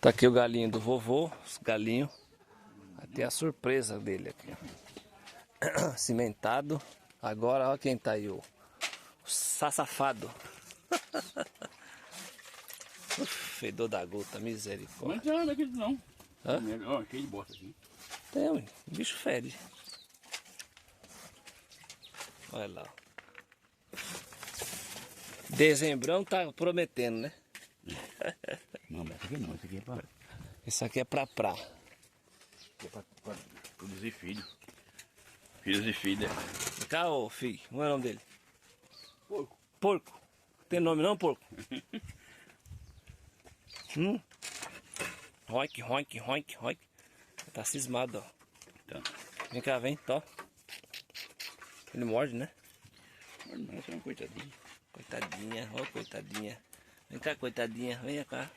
Tá aqui o galinho do vovô, os galinhos. Até a surpresa dele aqui, ó. Cimentado. Agora, ó quem tá aí, o safado. Fedor da gota, misericórdia. Mas não é aquele não. Hã? Ó, cheio de bosta aqui. Tem, o bicho fede. Olha lá. Dezembrão tá prometendo, né? Não, mas esse aqui não, esse aqui é pra, Isso aqui é pra. pra produzir filho. Filhos e filhas. Vem cá, ô filho, como é o nome dele? Porco. Porco. Tem nome não, porco? Roink, roink, roink, roink. Tá cismado, ó. Então, Vem cá, vem, tó. Ele morde, né? mas não, essa é uma coitadinha. Coitadinha, ó, coitadinha. Vem cá, coitadinha, vem cá.